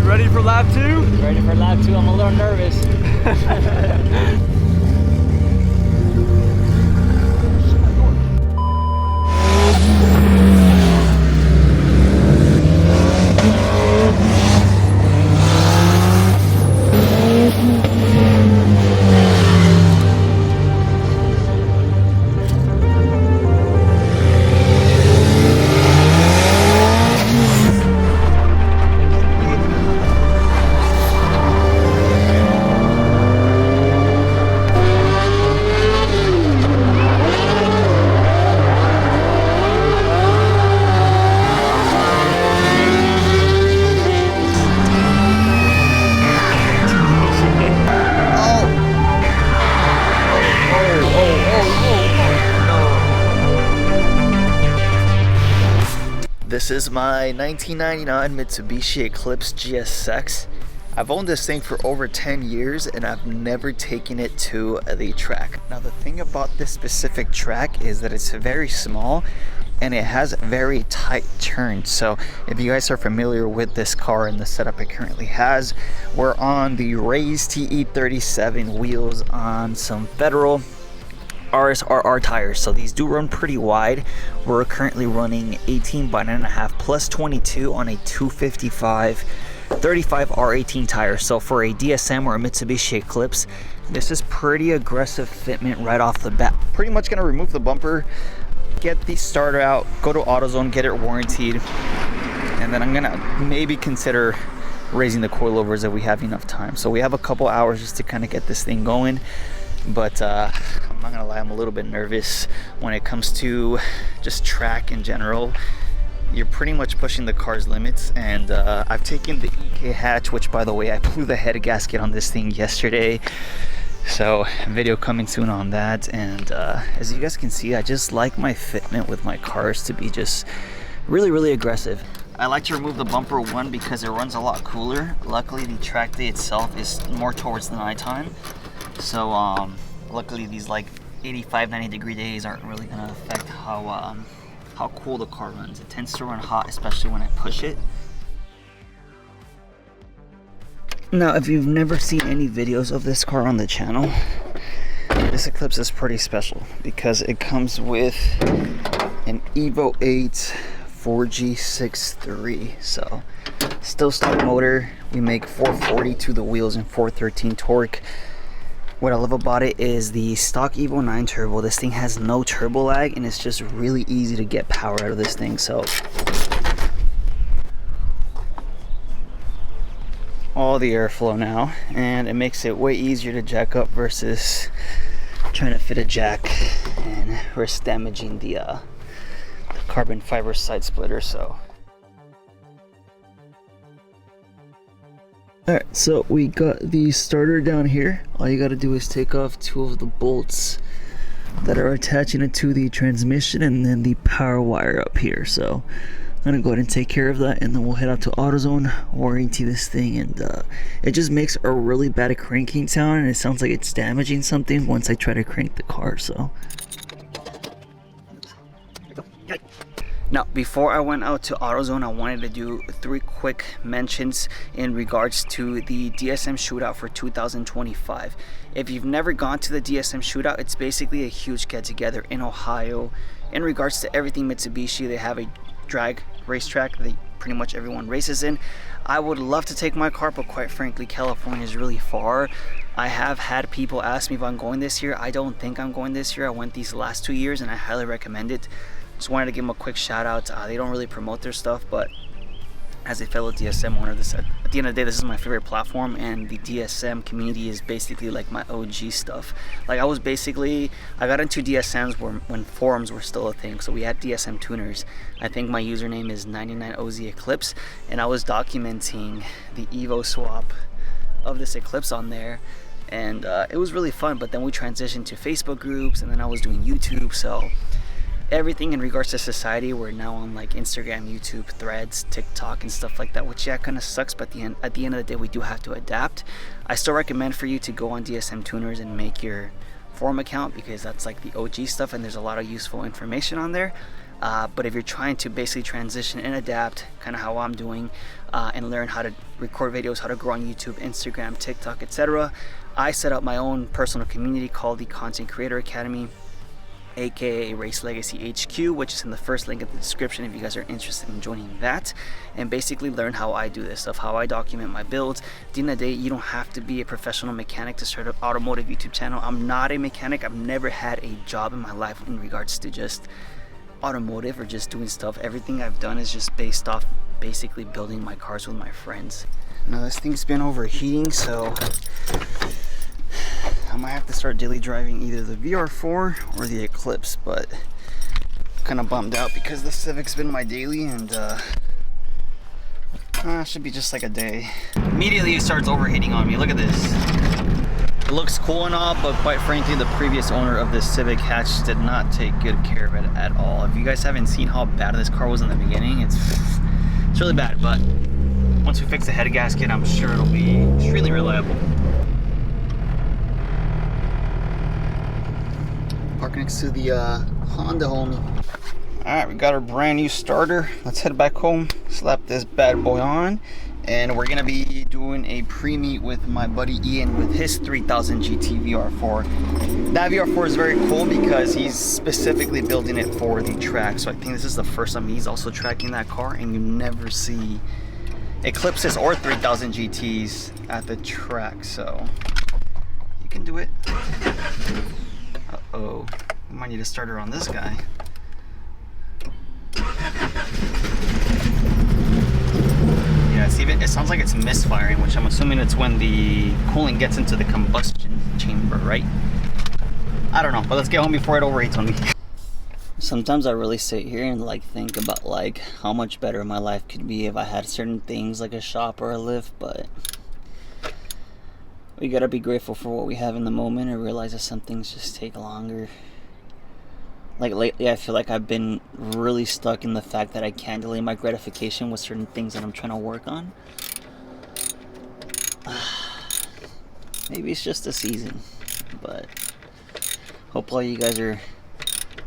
Ready for lap 2? Ready for lap 2. I'm a little nervous. This is my 1999 Mitsubishi Eclipse GSX. I've owned this thing for over 10 years and I've never taken it to the track. Now the thing about this specific track is that it's very small and it has very tight turns. So if you guys are familiar with this car and the setup it currently has, we're on the raised TE37 wheels on some Federal RSRR tires, so these do run pretty wide. We're currently running 18 by 9.5 plus 22 on a 255 35 R18 tire. So for a DSM or a Mitsubishi Eclipse, this is pretty aggressive fitment right off the bat. Pretty much gonna remove the bumper, get the starter out, go to AutoZone, get it warrantied, and then I'm gonna maybe consider raising the coilovers if we have enough time. So we have a couple hours just to kind of get this thing going. But I'm not gonna lie, I'm a little bit nervous when it comes to just track in general. You're pretty much pushing the car's limits, and I've taken the EK hatch, which by the way, I blew the head gasket on this thing yesterday. So video coming soon on that. And as you guys can see, I just like my fitment with my cars to be just really aggressive. I like to remove the bumper, one, because it runs a lot cooler. Luckily the track day itself is more towards the nighttime. So luckily these like 85-90 degree days aren't really gonna affect how cool the car runs. It tends to run hot, especially when I push it. Now if you've never seen any videos of this car on the channel, this Eclipse is pretty special because it comes with an Evo 8 4G63. So still stock motor. We make 440 to the wheels and 413 torque. What I love about it is the stock Evo 9 turbo. This thing has no turbo lag and it's just really easy to get power out of this thing. So all the airflow now, and it makes it way easier to jack up versus trying to fit a jack and risk damaging the carbon fiber side splitter. So alright, so we got the starter down here. All you gotta do is take off 2 of the bolts that are attaching it to the transmission and then the power wire up here. So I'm gonna go ahead and take care of that, and then we'll head out to AutoZone, warranty this thing, and it just makes a really bad cranking sound, and it sounds like it's damaging something once I try to crank the car. So now, before I went out to AutoZone, I wanted to do 3 quick mentions in regards to the DSM shootout for 2025. If you've never gone to the DSM shootout, it's basically a huge get-together in Ohio. In regards to everything Mitsubishi, they have a drag racetrack that pretty much everyone races in. I would love to take my car, but quite frankly, California is really far. I have had people ask me if I'm going this year. I don't think I'm going this year. I went these last 2 years and I highly recommend it. Just wanted to give them a quick shout out. They don't really promote their stuff, but as a fellow DSM owner, at the end of the day, this is my favorite platform, and the DSM community is basically like my OG stuff. Like I got into DSMs when forums were still a thing, so we had DSM tuners. I think my username is 99OZ Eclipse, and I was documenting the Evo swap of this Eclipse on there, and it was really fun. But then we transitioned to Facebook groups, and then I was doing YouTube, so everything in regards to society, we're now on like Instagram, YouTube, Threads, TikTok, and stuff like that, which yeah, kind of sucks, but at the end of the day, we do have to adapt. I still recommend for you to go on DSM Tuners and make your forum account, because that's like the OG stuff, and there's a lot of useful information on there. But if you're trying to basically transition and adapt, kind of how I'm doing, and learn how to record videos, how to grow on YouTube, Instagram, TikTok, etc., I set up my own personal community called the Content Creator Academy, aka Race Legacy HQ, which is in the first link in the description if you guys are interested in joining that, and basically learn how I do this stuff, how I document my builds. At the end of the day, you don't have to be a professional mechanic to start an automotive YouTube channel. I'm not a mechanic. I've never had a job in my life in regards to just automotive or just doing stuff. Everything I've done is just based off basically building my cars with my friends. Now this thing's been overheating, so I might have to start daily driving either the VR4 or the Eclipse, but I'm kind of bummed out because the Civic's been my daily, and should be just like a day. Immediately it starts overheating on me. Look at this. It looks cool and all, but quite frankly, the previous owner of this Civic hatch did not take good care of it at all. If you guys haven't seen how bad this car was in the beginning, it's really bad, but once we fix the head gasket, I'm sure it'll be extremely reliable. Park next to the Honda, homie. Alright, we got our brand new starter. Let's head back home, slap this bad boy on, and we're gonna be doing a pre-meet with my buddy Ian with his 3000 GT VR4. That VR4 is very cool because he's specifically building it for the track, so I think this is the first time he's also tracking that car, and you never see Eclipses or 3000 GTs at the track, so you can do it. Uh-oh, we might need a starter on this guy. Yeah, it's even, it sounds like it's misfiring, which I'm assuming it's when the coolant gets into the combustion chamber, right? I don't know, but let's get home before it overheats on me. Sometimes I really sit here and like think about like how much better my life could be if I had certain things like a shop or a lift, but we gotta be grateful for what we have in the moment and realize that some things just take longer. Like lately, I feel like I've been really stuck in the fact that I can't delay my gratification with certain things that I'm trying to work on. Maybe it's just a season, but hopefully you guys are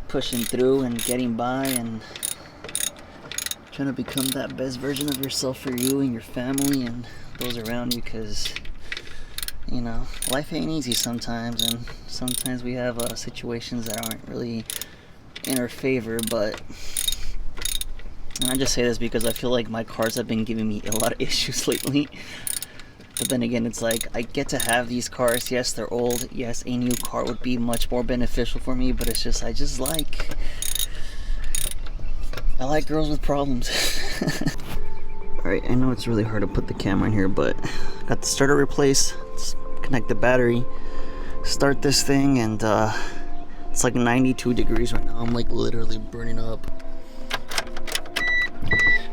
pushing through and getting by and trying to become that best version of yourself for you and your family and those around you, because you know, life ain't easy sometimes, and sometimes we have situations that aren't really in our favor, but and I just say this because I feel like my cars have been giving me a lot of issues lately. But then again, it's like I get to have these cars. Yes, they're old. Yes, a new car would be much more beneficial for me, but it's just I like girls with problems. Alright, I know it's really hard to put the camera in here, but I got the starter replaced. Let's connect the battery, start this thing, and it's like 92 degrees right now. I'm like literally burning up.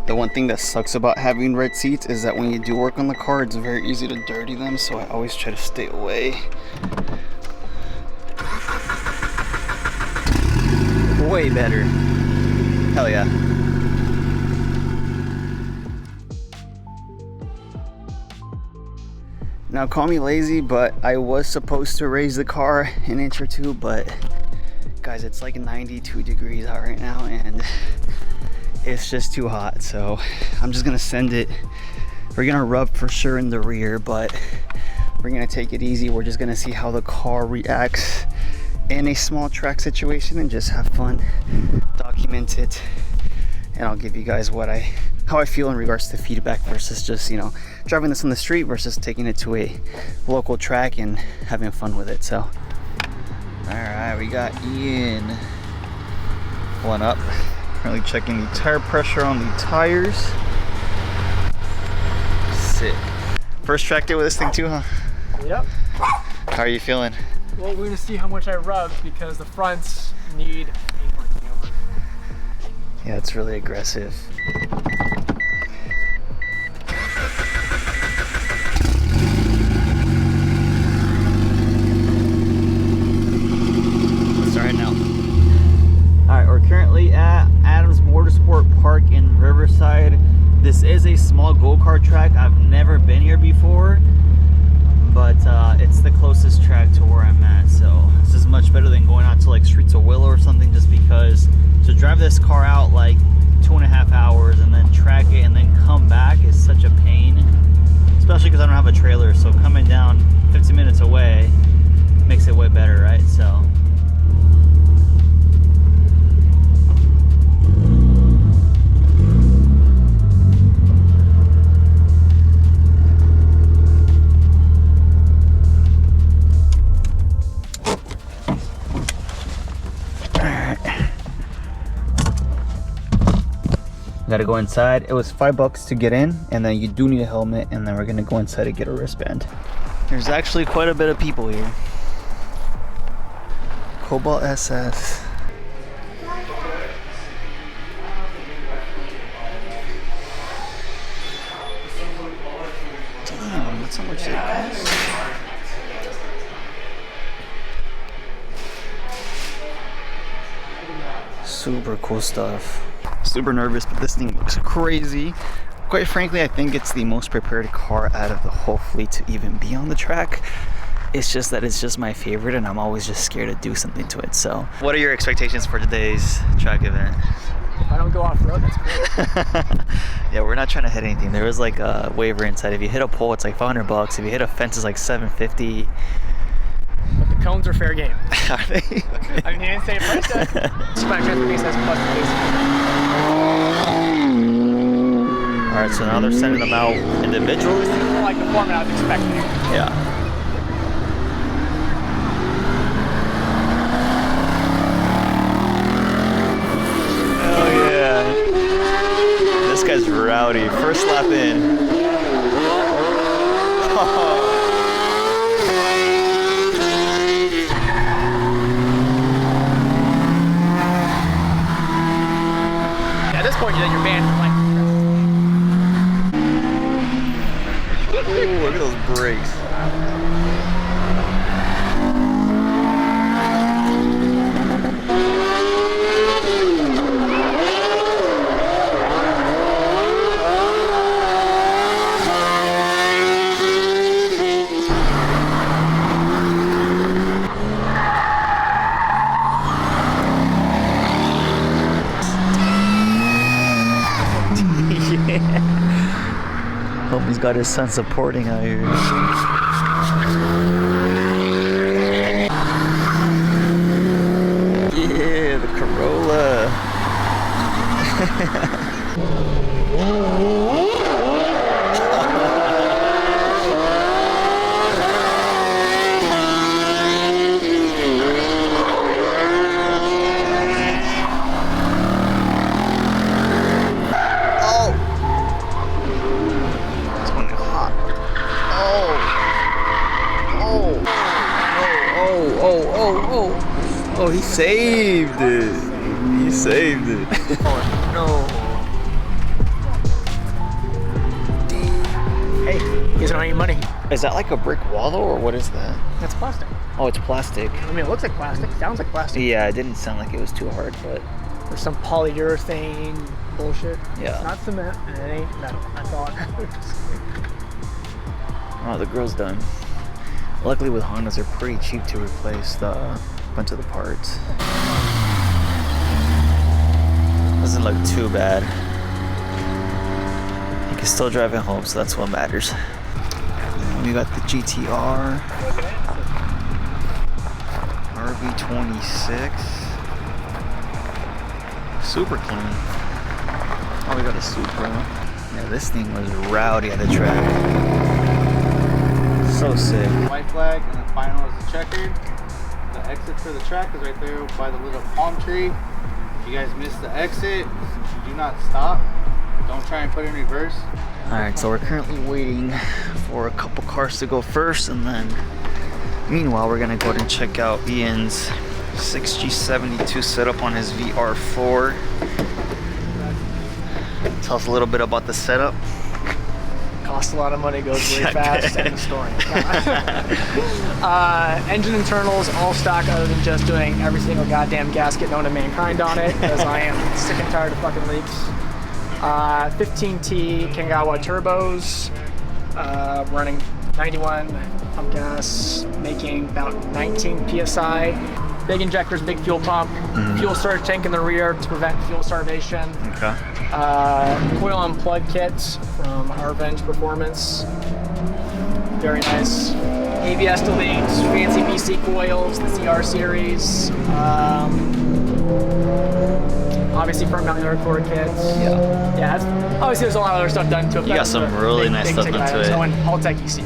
The one thing that sucks about having red seats is that when you do work on the car, it's very easy to dirty them, so I always try to stay away. Way better. Hell yeah. Now call me lazy, but I was supposed to raise the car an inch or two, but guys, it's like 92 degrees out right now and it's just too hot, so I'm just gonna send it. We're gonna rub for sure in the rear, but we're gonna take it easy. We're just gonna see how the car reacts in a small track situation and just have fun, document it, and I'll give you guys how I feel in regards to feedback versus just, you know, driving this on the street versus taking it to a local track and having fun with it. So all right, we got Ian one up, currently checking the tire pressure on the tires. Sick. First track day with this thing too, huh? Yep. How are you feeling? Well, we're gonna see how much I rubbed because the fronts need working over. Yeah, it's really aggressive. Currently at Adams Motorsport Park in Riverside. This is a small go-kart track. I've never been here before, but it's the closest track to where I'm at, so this is much better than going out to like Streets of Willow or something, just because to drive this car out especially because I don't have a trailer, so coming down 15 minutes away makes it way better, right? So. Gotta go inside. It was $5 to get in, and then you do need a helmet, and then we're gonna go inside to get a wristband. There's actually quite a bit of people here. Cobalt SS. Damn, that's how much it costs. Super cool stuff. Super nervous, but this thing looks crazy. Quite frankly, I think it's the most prepared car out of the whole fleet to even be on the track. It's just that it's just my favorite, and I'm always just scared to do something to it. So, what are your expectations for today's track event? If I don't go off road, that's great. Yeah, we're not trying to hit anything. There was like a waiver inside. If you hit a pole, it's like $500. If you hit a fence, it's like $750. But the cones are fair game. Are they? I mean, he didn't say a price tag. Spec piece has plus the base. Alright, so now they're sending them out individually? More like the format I was expecting. Yeah. Oh yeah. This guy's rowdy. First lap in. Oh. At this point, you're banned from like. Ooh, look at those brakes. Hope he's got his son supporting out here. Yeah, the Corolla. Oh, he saved it. He saved it. Oh no. Hey, he doesn't owe any money. Is that like a brick wall though, or what is that? That's plastic. Oh, it's plastic. I mean, it looks like plastic. Sounds like plastic. Yeah, it didn't sound like it was too hard, but. There's some polyurethane bullshit. Yeah. It's not cement, and it ain't metal. That's all. Oh, the grill's done. Luckily with Hondas, they're pretty cheap to replace the bunch of the parts. Doesn't look too bad. You can still drive it home, so that's what matters. We got the GTR. RV26. Super clean. Oh, we got a Supra. Yeah, this thing was rowdy at the track. So sick. White flag, and the final is the checkered. The exit for the track is right there by the little palm tree. If you guys miss the exit, do not stop. Don't try and put it in reverse. Alright, so we're currently waiting for a couple cars to go first, and then meanwhile we're gonna go ahead and check out Ian's 6G72 setup on his VR4. Tell us a little bit about the setup. Costs a lot of money, goes really fast, end of story. Engine internals, all stock other than just doing every single goddamn gasket known to mankind on it, because I am sick and tired of fucking leaks. 15T Kangawa turbos, running 91 pump gas, making about 19 psi. Big injectors, big fuel pump, fuel storage tank in the rear to prevent fuel starvation. Okay. Coil and plug kits from Revenge Performance. Very nice. ABS delays, fancy BC coils, the CR series. Obviously front mount intercooler kits. Yeah, obviously there's a lot of other stuff done to it. You got some really nice stuff done to it. Oh, and Haltech ECU.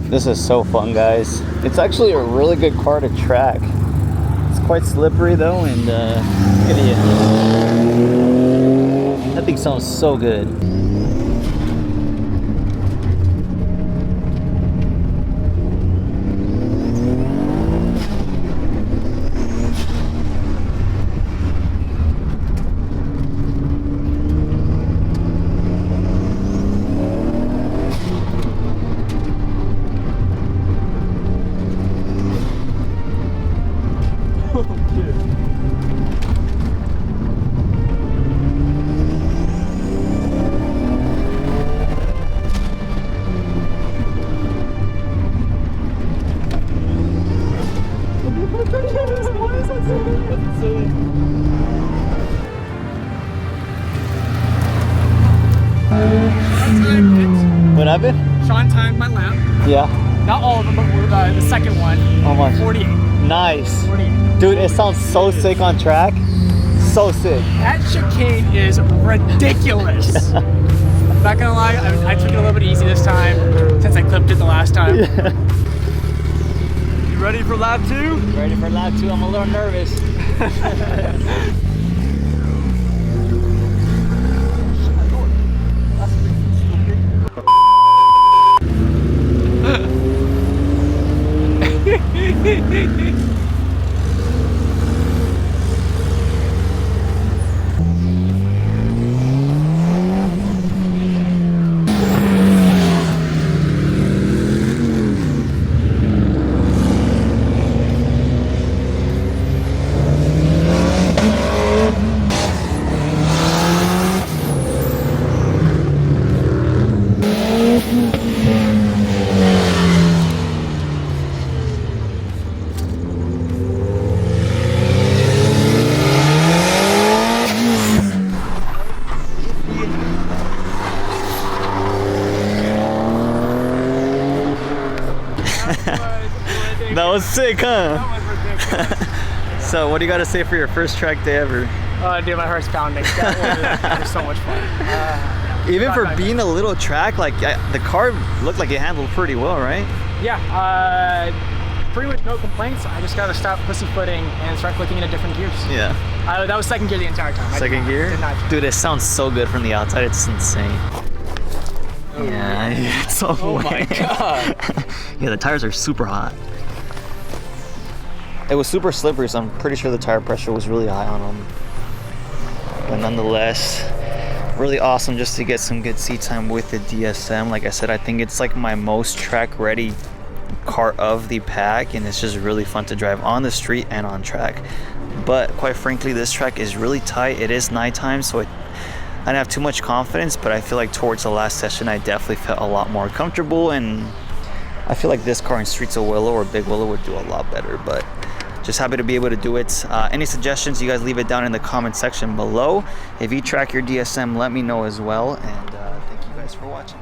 This is so fun, guys. It's actually a really good car to track. It's quite slippery though, and look at it. That thing sounds so good. What happened? Sean timed my lap. Yeah. Not all of them, but the second one. How much? 48. Nice. 48. Dude, it sounds so sick on track. So sick. That chicane is ridiculous. Not gonna lie, I took it a little bit easy this time since I clipped it the last time. Yeah. You ready for lap 2? Ready for lap 2. I'm a little nervous. That was sick, huh? That was ridiculous. So what do you got to say for your first track day ever? Dude, my heart's pounding. That was so much fun. Even for being a little track, like the car looked like it handled pretty well, right? Yeah, free with no complaints. I just gotta stop pussyfooting and start clicking into different gears. Yeah. That was second gear the entire time. Second gear? Did not. Dude, it sounds so good from the outside. It's insane. Yeah, it's so Oh my god. Yeah, the tires are super hot. It was super slippery, so I'm pretty sure the tire pressure was really high on them. But nonetheless, really awesome just to get some good seat time with the DSM. Like I said, I think it's like my most track ready car of the pack, and it's just really fun to drive on the street and on track. But quite frankly, this track is really tight. It is nighttime, so I didn't have too much confidence, but I feel like towards the last session I definitely felt a lot more comfortable, and I feel like this car in Streets of Willow or Big Willow would do a lot better. But just happy to be able to do it. Any suggestions, you guys leave it down in the comment section below. If you track your DSM, let me know as well, and thank you guys for watching.